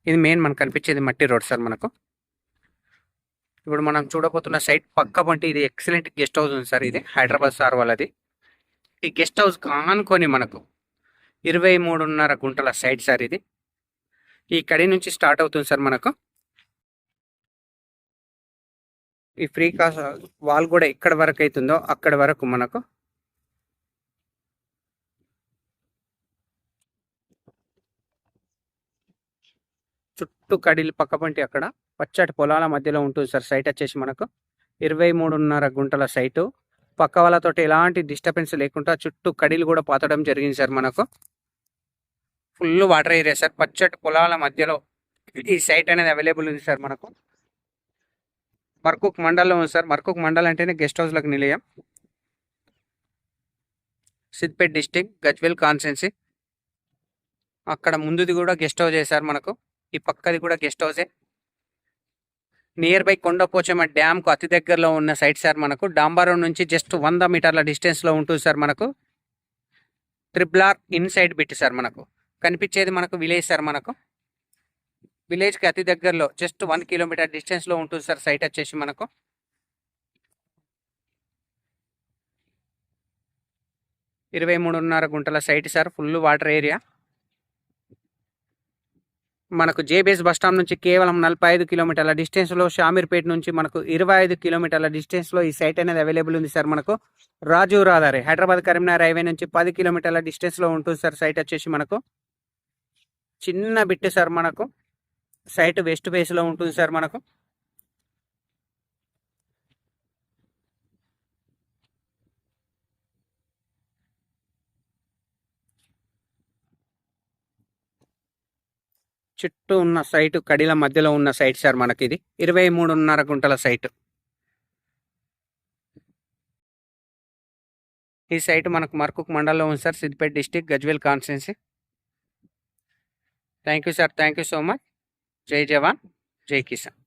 ఇది మెయిన్ మనకు కనిపించేది మట్టి రోడ్ సార్ మనకు. ఇప్పుడు మనం చూడబోతున్న సైట్ పక్క పంటి ఇది ఎక్సలెంట్ గెస్ట్ హౌస్ ఉంది సార్. ఇది హైదరాబాద్ సార్ వాళ్ళది. ఈ గెస్ట్ హౌస్ కానుకొని మనకు 23.5 గుంటల సైట్ సార్ ఇది. ఈ కడి నుంచి స్టార్ట్ అవుతుంది సార్ మనకు. ఈ ఫ్రీ కాస్ వాల్ కూడా ఎక్కడ వరకు అవుతుందో అక్కడ వరకు మనకు చుట్టూ కడిలు పక్క పంటి అక్కడ పచ్చటి పొలాల మధ్యలో ఉంటుంది సార్. సైట్ వచ్చేసి మనకు 23.5 గుంటల సైటు. పక్క వాళ్ళతో ఎలాంటి డిస్టర్బెన్స్ లేకుండా చుట్టూ కడిలు కూడా పాతడం జరిగింది సార్ మనకు. Full water area sir. పచ్చటి పొలాల మధ్యలో ఈ సైట్ అనేది అవైలబుల్ ఉంది సార్ మనకు. మర్కుక్ మండలం ఉంది సార్. మర్కుక్ మండలం అంటేనే గెస్ట్ హౌస్లకు నిలయం. Siddipet district, Gajwel constituency. అక్కడ ముందుది కూడా గెస్ట్ హౌస్ సార్ మనకు. ఈ పక్కది కూడా గెస్ట్ హౌసే. నియర్ బై కొండపోచమ్మ డ్యామ్కు అతి దగ్గరలో ఉన్న సైట్ సార్ మనకు. డాంబారం నుంచి జస్ట్ 100 మీటర్ల డిస్టెన్స్లో ఉంటుంది సార్ మనకు. RRR ఇన్సైడ్ బిట్ సార్ మనకు. కనిపించేది మనకు విలేజ్ సార్ మనకు. విలేజ్కి అతి దగ్గరలో జస్ట్ 1 కిలోమీటర్ డిస్టెన్స్లో ఉంటుంది సార్ సైట్ వచ్చేసి మనకు. ఇరవై 23.5 గుంటల site sir. Full water area. మనకు జేబీఎస్ బస్టాండ్ నుంచి కేవలం 45 కిలోమీటర్ల డిస్టెన్స్లో, షామీర్పేట నుంచి మనకు 25 కిలోమీటర్ల డిస్టెన్స్లో ఈ సైట్ అనేది అవైలబుల్ ఉంది సార్ మనకు. రాజీవ్ రహదారి హైదరాబాద్ కరీంనగర్ హైవే నుంచి 10 కిలోమీటర్ల డిస్టెన్స్లో ఉంటుంది సార్ సైట్ వచ్చేసి మనకు. చిన్న బిట్ సార్ మనకు. సైట్ వెస్ట్ ఫేస్లో ఉంటుంది సార్ మనకు. చుట్టూ ఉన్న సైటు కడిల మధ్యలో ఉన్న సైట్ సార్ మనకి. ఇది 23.5 గుంటల సైట్. ఈ సైట్ మనకు మర్కుక్ మండలంలో ఉంది sir. Siddipet district, Gajwel constituency. Thank you sir. Thank you so much. జై జవాన్, జై కిసాన్.